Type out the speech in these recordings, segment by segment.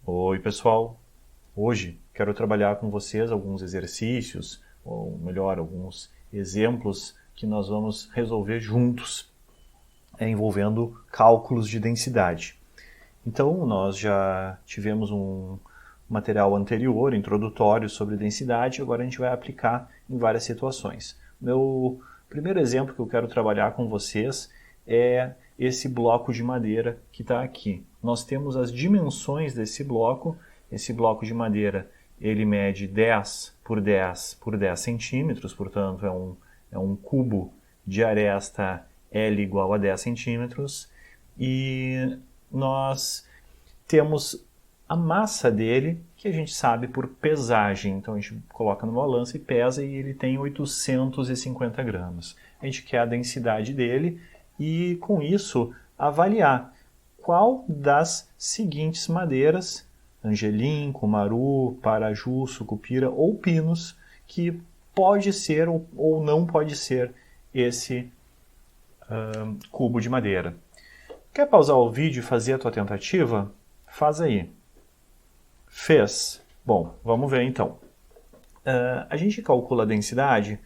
Oi, pessoal! Hoje quero trabalhar com vocês alguns exercícios, ou melhor, alguns exemplos que nós vamos resolver juntos, envolvendo cálculos de densidade. Então, nós já tivemos um material anterior, introdutório, sobre densidade, agora a gente vai aplicar em várias situações. Meu primeiro exemplo que eu quero trabalhar com vocês é esse bloco de madeira que está aqui. Nós temos as dimensões desse bloco. Esse bloco de madeira ele mede 10 por 10 por 10 centímetros, portanto é um cubo de aresta L igual a 10 centímetros. E nós temos a massa dele, que a gente sabe por pesagem. Então a gente coloca numa balança e pesa e ele tem 850 gramas. A gente quer a densidade dele e, com isso, avaliar qual das seguintes madeiras, angelim, cumaru, paraju, sucupira ou pinus, que pode ser ou não pode ser esse cubo de madeira. Quer pausar o vídeo e fazer a tua tentativa? Faz aí. Fez. Bom, vamos ver então. A gente calcula a densidade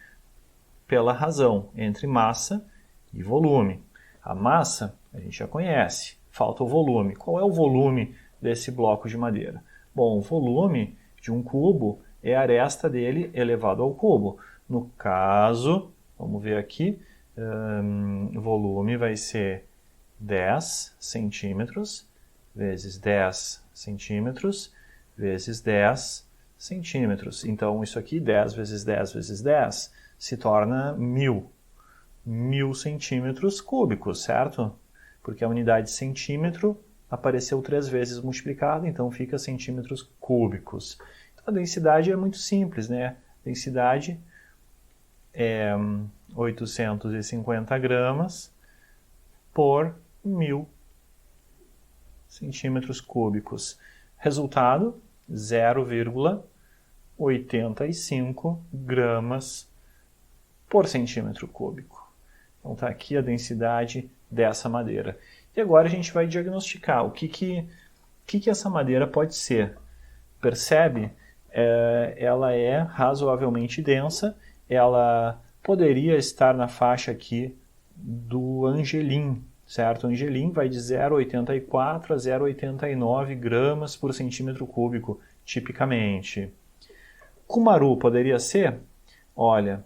pela razão entre massa e volume. A massa a gente já conhece, falta o volume. Qual é o volume desse bloco de madeira? Bom, o volume de um cubo é a aresta dele elevado ao cubo. No caso, vamos ver aqui, o volume vai ser 10 centímetros vezes 10 centímetros vezes 10 centímetros. Então, isso aqui, 10 vezes 10 vezes 10, se torna 1.000 centímetros cúbicos, certo? Porque a unidade centímetro apareceu 3 vezes multiplicada, então fica centímetros cúbicos. Então, a densidade é muito simples, né? A densidade é 850 gramas por 1.000 centímetros cúbicos. Resultado, 0,85 gramas por centímetro cúbico. Então está aqui a densidade dessa madeira. E agora a gente vai diagnosticar o que essa madeira pode ser. Percebe? Ela é razoavelmente densa, ela poderia estar na faixa aqui do angelim, certo? O angelim vai de 0,84 a 0,89 gramas por centímetro cúbico, tipicamente. Cumaru poderia ser? Olha,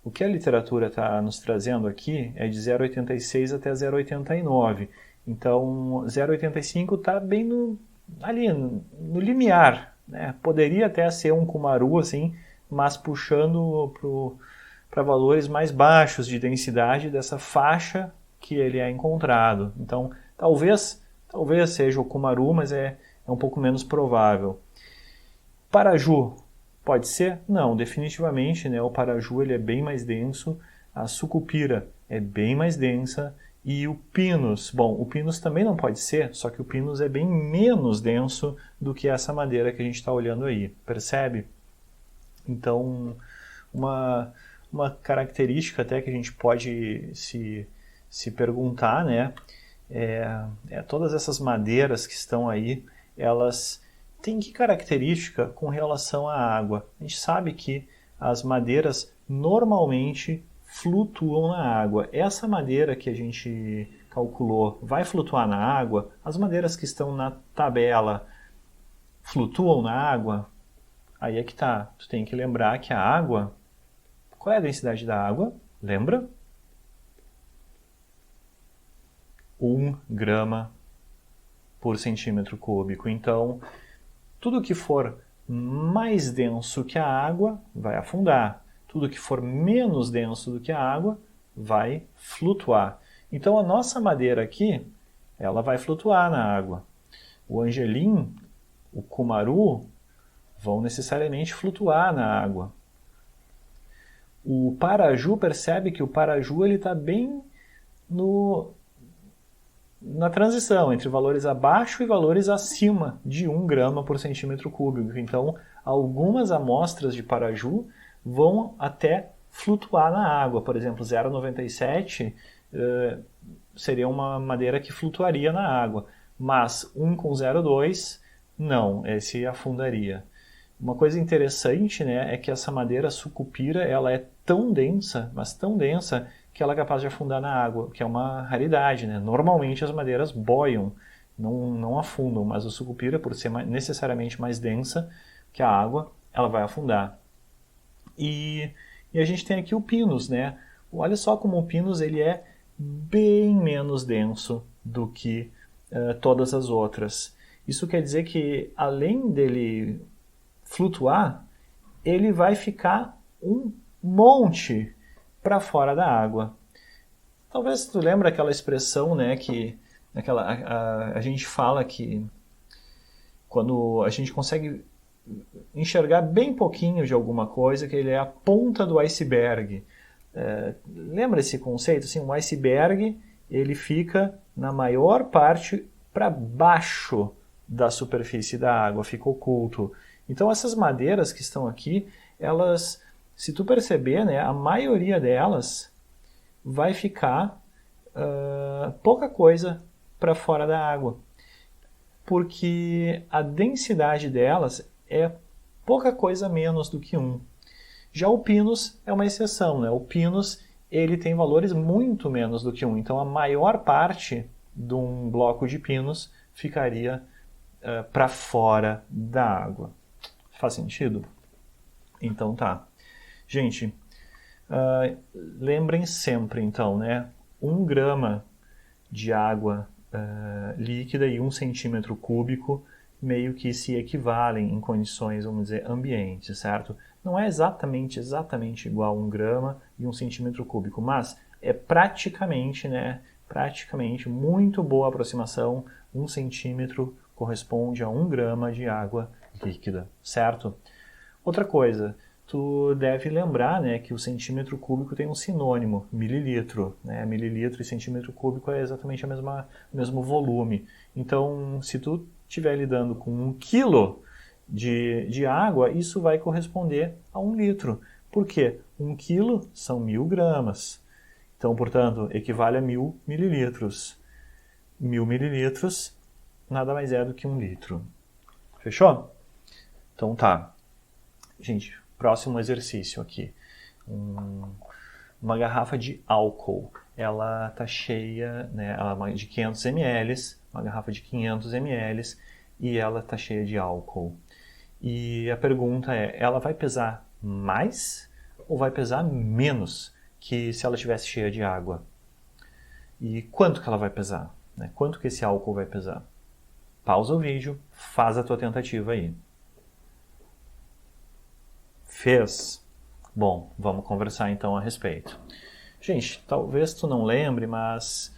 o que a literatura está nos trazendo aqui é de 0,86 até 0,89. Então, 0,85 está bem ali no limiar, né? Poderia até ser um cumaru, assim, mas puxando para valores mais baixos de densidade dessa faixa que ele é encontrado. Então, talvez seja o cumaru, mas é um pouco menos provável. Paraju pode ser? Não, definitivamente, né? O paraju ele é bem mais denso, a sucupira é bem mais densa e o pinus, bom, o pinus também não pode ser, só que o pinus é bem menos denso do que essa madeira que a gente está olhando aí, percebe? Então, uma característica até que a gente pode se perguntar, né, todas essas madeiras que estão aí, elas têm que característica com relação à água? A gente sabe que as madeiras normalmente flutuam na água. Essa madeira que a gente calculou vai flutuar na água? As madeiras que estão na tabela flutuam na água? Aí é que tá. Tu tem que lembrar que a água... Qual é a densidade da água? Lembra? 1 grama por centímetro cúbico. Então, tudo que for mais denso que a água vai afundar. Tudo que for menos denso do que a água vai flutuar. Então, a nossa madeira aqui, ela vai flutuar na água. O angelim, o cumaru, vão necessariamente flutuar na água. O paraju, percebe que o paraju está bem na transição entre valores abaixo e valores acima de 1 grama por centímetro cúbico. Então, algumas amostras de paraju vão até flutuar na água. Por exemplo, 0,97 seria uma madeira que flutuaria na água. Mas 1 com 0,2 Não, esse afundaria. Uma coisa interessante, né, é que essa madeira sucupira, ela é tão densa, mas tão densa, que ela é capaz de afundar na água, que é uma raridade, né? Normalmente as madeiras boiam, não afundam, mas a sucupira, por ser necessariamente mais densa que a água, ela vai afundar. E, e a gente tem aqui o pinus, né? Olha só como o pinus ele é bem menos denso do que todas as outras. Isso quer dizer que, além dele flutuar, ele vai ficar um monte para fora da água. Talvez tu lembra aquela expressão, né, que a gente fala que quando a gente consegue enxergar bem pouquinho de alguma coisa, que ele é a ponta do iceberg. Lembra esse conceito? Assim, um iceberg ele fica na maior parte para baixo da superfície da água, fica oculto. Então essas madeiras que estão aqui, elas, se tu perceber, né, a maioria delas vai ficar pouca coisa para fora da água, porque a densidade delas é pouca coisa menos do que 1. Já o pinus é uma exceção, né? O pinus ele tem valores muito menos do que 1, então a maior parte de um bloco de pinus ficaria para fora da água. Faz sentido? Então tá. Gente, lembrem sempre então, né? 1 grama de água líquida e 1 centímetro cúbico meio que se equivalem em condições, vamos dizer, ambientes, certo? Não é exatamente igual 1 grama e 1 centímetro cúbico, mas é praticamente, né? Praticamente, muito boa aproximação, 1 centímetro corresponde a 1 grama de água líquida, certo? Outra coisa, tu deve lembrar, né, que o centímetro cúbico tem um sinônimo, mililitro. Né? Mililitro e centímetro cúbico é exatamente o mesmo volume. Então, se tu estiver lidando com 1 quilo de água, isso vai corresponder a 1 litro. Por quê? 1 quilo são 1000 gramas. Então, portanto, equivale a 1000 mililitros. 1000 mililitros nada mais é do que 1 litro. Fechou? Então tá. Gente, próximo exercício aqui. Uma garrafa de álcool. Ela está cheia, né, ela é de 500 ml, uma garrafa de 500 ml, e ela está cheia de álcool. E a pergunta é, ela vai pesar mais ou vai pesar menos que se ela estivesse cheia de água? E quanto que ela vai pesar? Né? Quanto que esse álcool vai pesar? Pausa o vídeo, faz a tua tentativa aí. Fez? Bom, vamos conversar então a respeito. Gente, talvez tu não lembre, mas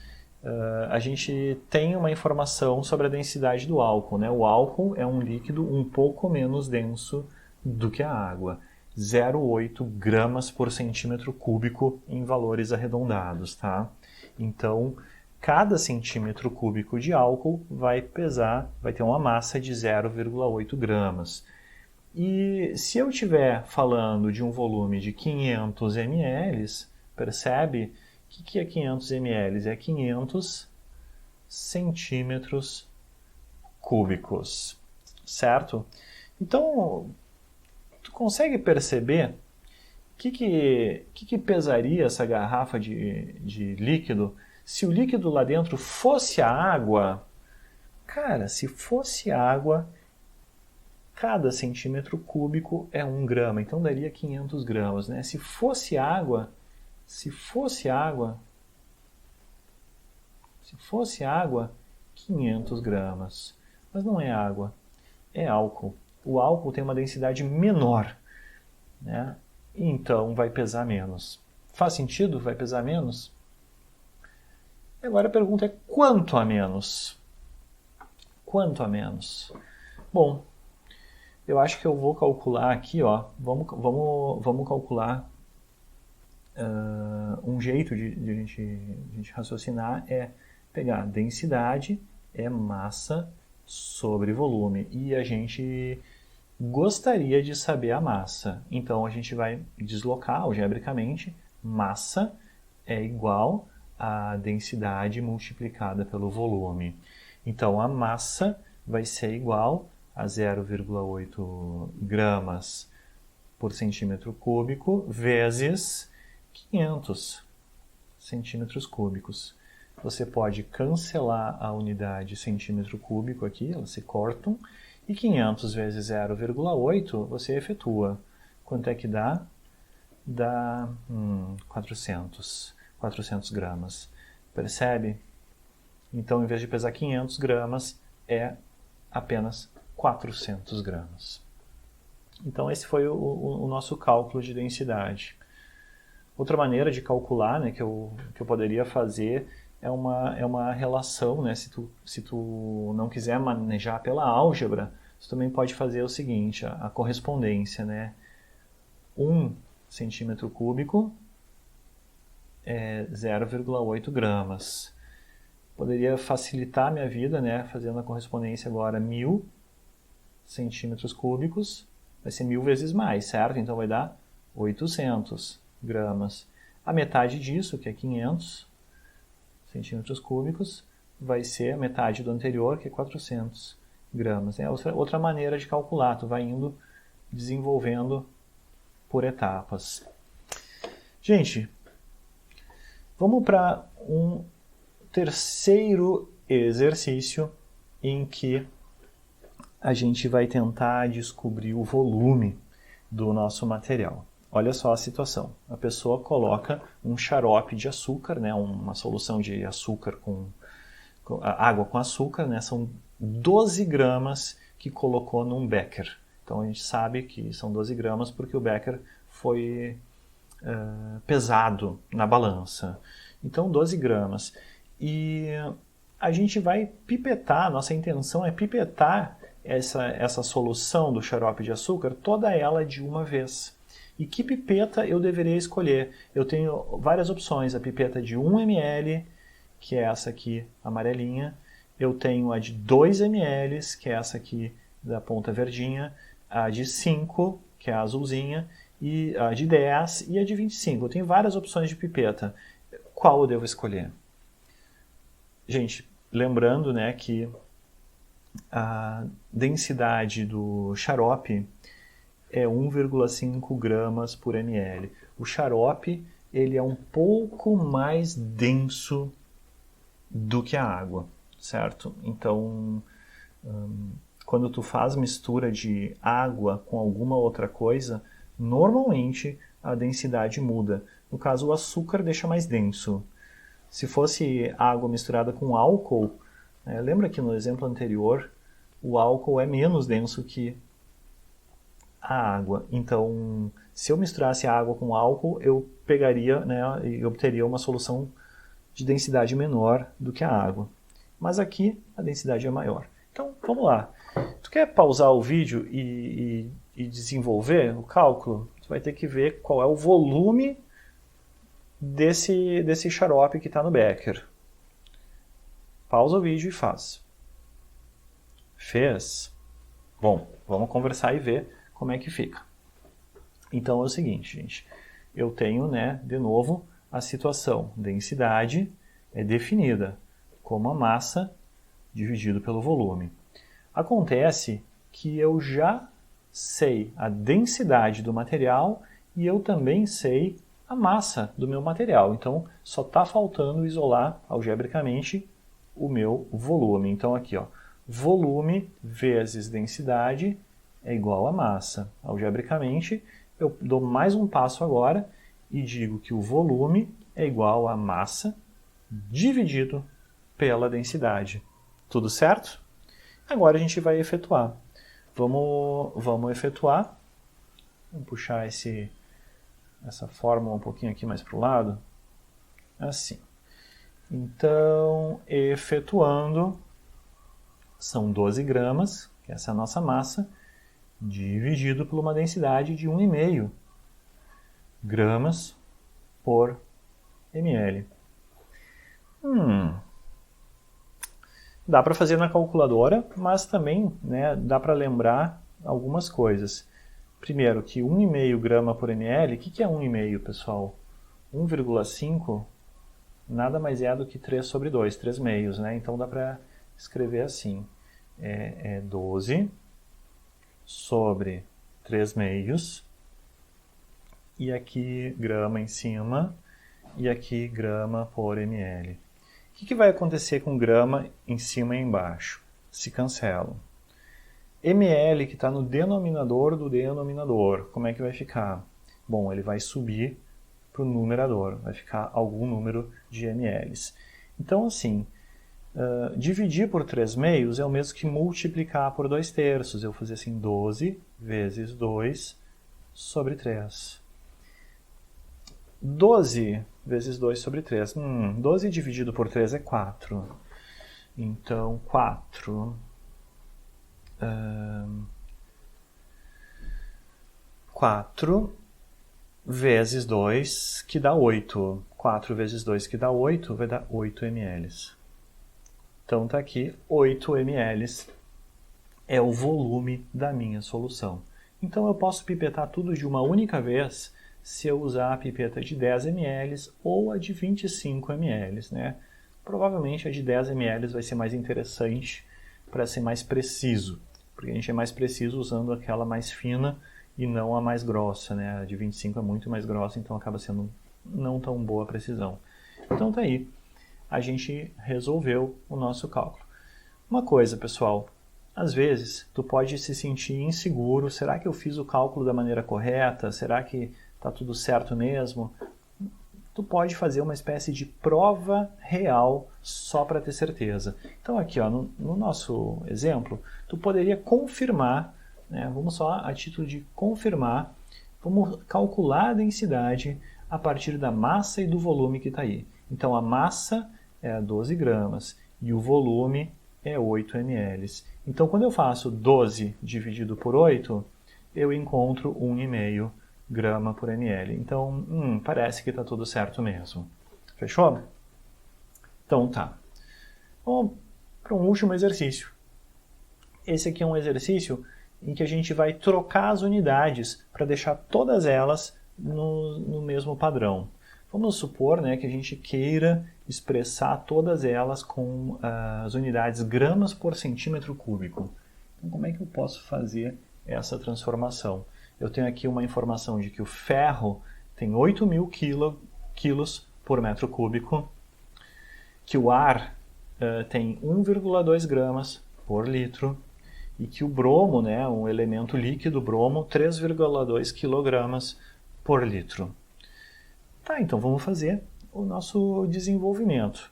a gente tem uma informação sobre a densidade do álcool. Né? O álcool é um líquido um pouco menos denso do que a água. 0,8 gramas por centímetro cúbico em valores arredondados. Tá? Então, cada centímetro cúbico de álcool vai ter uma massa de 0,8 gramas. E se eu estiver falando de um volume de 500 ml, percebe? O que é 500 ml? É 500 centímetros cúbicos, certo? Então, tu consegue perceber o que pesaria essa garrafa de líquido se o líquido lá dentro fosse a água? Cara, se fosse água, cada centímetro cúbico é 1 grama, então daria 500 gramas, né? Se fosse água, 500 gramas. Mas não é água, é álcool. O álcool tem uma densidade menor, né? Então vai pesar menos. Faz sentido? Vai pesar menos? Agora a pergunta é quanto a menos? Quanto a menos? Bom, eu acho que eu vou calcular aqui, ó. Vamos calcular. Um jeito de a gente raciocinar é pegar densidade é massa sobre volume. E a gente gostaria de saber a massa. Então a gente vai deslocar algebricamente. Massa é igual a densidade multiplicada pelo volume. Então a massa vai ser igual a 0,8 gramas por centímetro cúbico vezes 500 centímetros cúbicos. Você pode cancelar a unidade centímetro cúbico aqui, elas se cortam, e 500 vezes 0,8 você efetua. Quanto é que dá? Dá 400 gramas. Percebe? Então, em vez de pesar 500 gramas, é apenas 400 gramas. Então, esse foi o nosso cálculo de densidade. Outra maneira de calcular, né, que eu poderia fazer é uma relação, né, se tu não quiser manejar pela álgebra, você também pode fazer o seguinte, a correspondência, né? 1 centímetro cúbico é 0,8 gramas. Poderia facilitar a minha vida, né, fazendo a correspondência agora 1.000 centímetros cúbicos, vai ser 1.000 vezes mais, certo? Então vai dar 800 gramas. A metade disso, que é 500 centímetros cúbicos, vai ser a metade do anterior, que é 400 gramas. É outra maneira de calcular, tu vai indo desenvolvendo por etapas. Gente, vamos para um terceiro exercício em que a gente vai tentar descobrir o volume do nosso material. Olha só a situação. A pessoa coloca um xarope de açúcar, né, uma solução de açúcar com água com açúcar, né, são 12 gramas que colocou num becker. Então a gente sabe que são 12 gramas porque o becker foi pesado na balança. Então 12 gramas. E a gente vai pipetar, nossa intenção é pipetar essa solução do xarope de açúcar, toda ela de uma vez. E que pipeta eu deveria escolher? Eu tenho várias opções, a pipeta de 1 ml, que é essa aqui amarelinha, eu tenho a de 2 ml, que é essa aqui da ponta verdinha, a de 5, que é a azulzinha, e a de 10 e a de 25. Eu tenho várias opções de pipeta. Qual eu devo escolher? Gente, lembrando, né, que a densidade do xarope é 1,5 gramas por ml. O xarope ele é um pouco mais denso do que a água, certo? Então, quando tu faz mistura de água com alguma outra coisa, normalmente a densidade muda. No caso, o açúcar deixa mais denso. Se fosse água misturada com álcool, lembra que no exemplo anterior, o álcool é menos denso que a água. Então, se eu misturasse água com álcool, eu pegaria, né, e obteria uma solução de densidade menor do que a água. Mas aqui a densidade é maior. Então, vamos lá. Tu quer pausar o vídeo e desenvolver o cálculo? Tu vai ter que ver qual é o volume desse xarope que está no becker. Pausa o vídeo e faz. Fez? Bom, vamos conversar e ver como é que fica. Então é o seguinte, gente. Eu tenho, né, de novo, a situação. Densidade é definida como a massa dividido pelo volume. Acontece que eu já sei a densidade do material e eu também sei a massa do meu material. Então, só está faltando isolar algebricamente o meu volume. Então, aqui, ó, volume vezes densidade é igual a massa. Algebricamente, eu dou mais um passo agora e digo que o volume é igual a massa dividido pela densidade. Tudo certo? Agora a gente vai efetuar. Vamos efetuar. Vamos puxar essa fórmula um pouquinho aqui mais para o lado. Assim. Então, efetuando, são 12 gramas, que essa é a nossa massa, dividido por uma densidade de 1,5 gramas por ml. Dá para fazer na calculadora, mas também, né, dá para lembrar algumas coisas. Primeiro, que 1,5 grama por ml, o que é 1,5, pessoal? 1,5 nada mais é do que 3 sobre 2, 3 meios, né? Então dá para escrever assim, 12 sobre 3/2. E aqui grama em cima. E aqui grama por ml. O que vai acontecer com grama em cima e embaixo? Se cancelam. ml que está no denominador do denominador, como é que vai ficar? Bom, ele vai subir para o numerador, vai ficar algum número de mLs. Então, assim, dividir por 3/2 é o mesmo que multiplicar por 2/3. Eu vou fazer assim, 12 vezes 2 sobre 3. 12 vezes 2 sobre 3. 12 dividido por 3 é 4. Então, 4 vezes 2, que dá 8. 4 vezes 2, que dá 8, vai dar 8 ml. Então, está aqui 8 ml é o volume da minha solução. Então, eu posso pipetar tudo de uma única vez se eu usar a pipeta de 10 ml ou a de 25 ml, né? Provavelmente a de 10 ml vai ser mais interessante para ser mais preciso, porque a gente é mais preciso usando aquela mais fina e não a mais grossa, né? A de 25 é muito mais grossa, então acaba sendo não tão boa a precisão. Então tá aí, a gente resolveu o nosso cálculo. Uma coisa, pessoal, às vezes tu pode se sentir inseguro, será que eu fiz o cálculo da maneira correta? Será que está tudo certo mesmo? Tu pode fazer uma espécie de prova real só para ter certeza. Então aqui, ó, no nosso exemplo, tu poderia confirmar, né, vamos só a título de confirmar, vamos calcular a densidade a partir da massa e do volume que está aí. Então a massa é 12 gramas e o volume é 8 ml. Então quando eu faço 12 dividido por 8, eu encontro 1,5 grama por ml. Então, parece que está tudo certo mesmo. Fechou? Então tá. Vamos para um último exercício. Esse aqui é um exercício em que a gente vai trocar as unidades para deixar todas elas no mesmo padrão. Vamos supor, né, que a gente queira expressar todas elas com as unidades gramas por centímetro cúbico. Então, como é que eu posso fazer essa transformação? Eu tenho aqui uma informação de que o ferro tem 8.000 quilos por metro cúbico, que o ar tem 1,2 gramas por litro e que o bromo, né, um elemento líquido bromo, 3,2 quilogramas por litro. Tá, então vamos fazer o nosso desenvolvimento.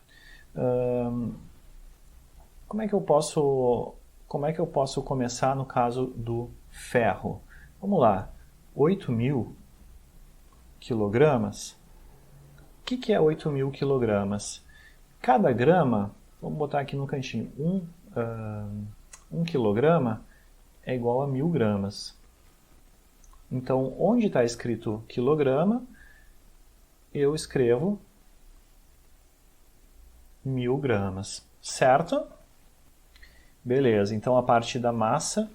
Como é que eu posso começar no caso do ferro? Vamos lá, 8.000 quilogramas. O que é 8.000 quilogramas? Cada grama, vamos botar aqui no cantinho, 1 quilograma é igual a 1.000 gramas. Então, onde está escrito quilograma, eu escrevo 1.000 gramas, certo? Beleza, então a parte da massa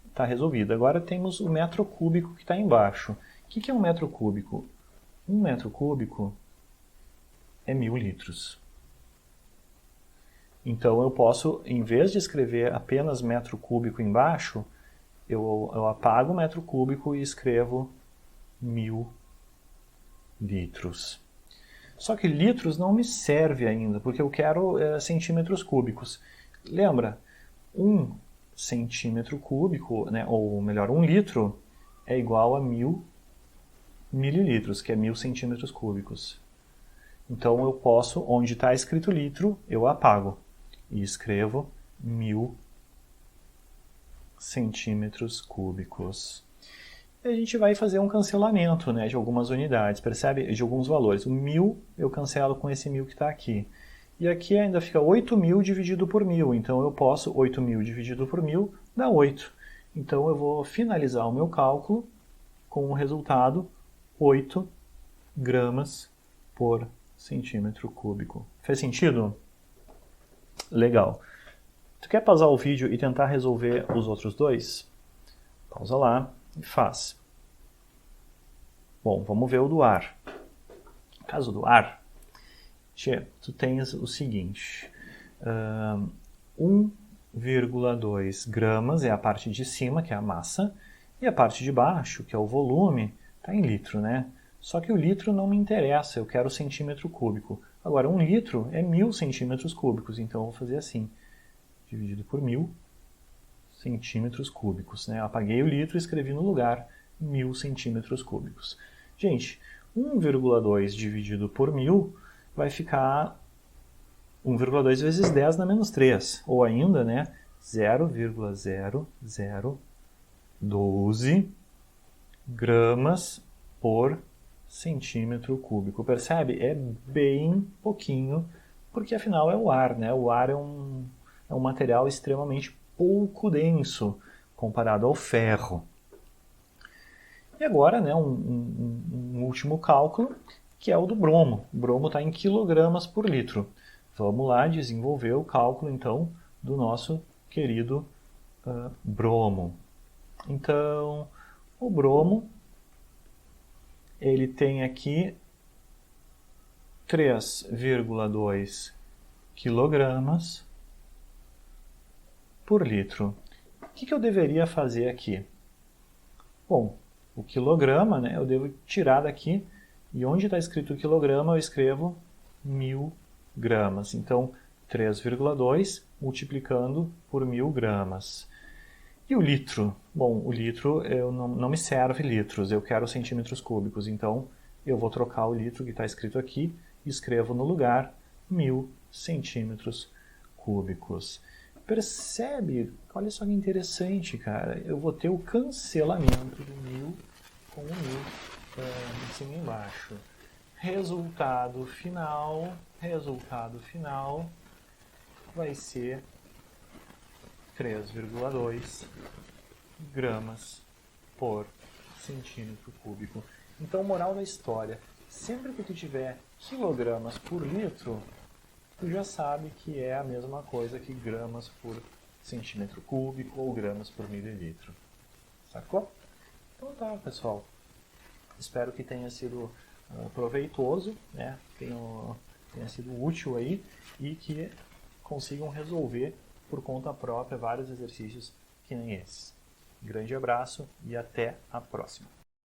está resolvida. Agora temos o metro cúbico que está embaixo. O que é um metro cúbico? Um metro cúbico é 1.000 litros. Então eu posso, em vez de escrever apenas metro cúbico embaixo, eu apago o metro cúbico e escrevo 1.000 litros. Só que litros não me serve ainda, porque eu quero centímetros cúbicos. Lembra? 1 centímetro cúbico, né, ou melhor, 1 litro é igual a 1.000 mililitros, que é 1.000 centímetros cúbicos. Então eu posso, onde está escrito litro, eu apago e escrevo 1.000 centímetros cúbicos. E a gente vai fazer um cancelamento, né, de algumas unidades, percebe? De alguns valores. O 1.000 eu cancelo com esse 1.000 que está aqui. E aqui ainda fica 8.000 dividido por 1.000. Então eu posso, 8.000 dividido por 1.000 dá 8. Então eu vou finalizar o meu cálculo com o resultado 8 gramas por centímetro cúbico. Fez sentido? Legal. Tu quer pausar o vídeo e tentar resolver os outros dois? Pausa lá e faz. Bom, vamos ver o do ar. No caso do ar, tu tens o seguinte. 1,2 gramas é a parte de cima, que é a massa, e a parte de baixo, que é o volume, está em litro, né? Só que o litro não me interessa, eu quero centímetro cúbico. Agora, 1 litro é 1000 centímetros cúbicos, então eu vou fazer assim, dividido por 1000 centímetros cúbicos, né? Eu apaguei o litro e escrevi no lugar 1000 centímetros cúbicos. Gente, 1,2 dividido por 1000 vai ficar 1,2 vezes 10 na menos 3, ou ainda, né, 0,0012 gramas por centímetro cúbico. Percebe? É bem pouquinho, porque afinal é o ar, né? O ar é um material extremamente pouco denso comparado ao ferro. E agora, né, um último cálculo, que é o do bromo. O bromo está em quilogramas por litro. Vamos lá desenvolver o cálculo, então, do nosso querido bromo. Então, o bromo, ele tem aqui 3,2 quilogramas por litro. O que eu deveria fazer aqui? Bom, o quilograma, né, eu devo tirar daqui, e onde está escrito quilograma, eu escrevo 1000 gramas. Então, 3,2 multiplicando por 1000 gramas. E o litro? Bom, o litro não me serve litros, eu quero centímetros cúbicos. Então, eu vou trocar o litro que está escrito aqui e escrevo no lugar 1000 centímetros cúbicos. Percebe? Olha só que interessante, cara. Eu vou ter o cancelamento do 1000 com o 1000 em cima e embaixo. Resultado final vai ser 3,2 gramas por centímetro cúbico. Então, moral da história, sempre que tu tiver quilogramas por litro, tu já sabe que é a mesma coisa que gramas por centímetro cúbico ou gramas por mililitro. Sacou? Então tá, pessoal. Espero que tenha sido proveitoso, né? Tenha sido útil aí e que consigam resolver por conta própria vários exercícios que nem esses. Grande abraço e até a próxima.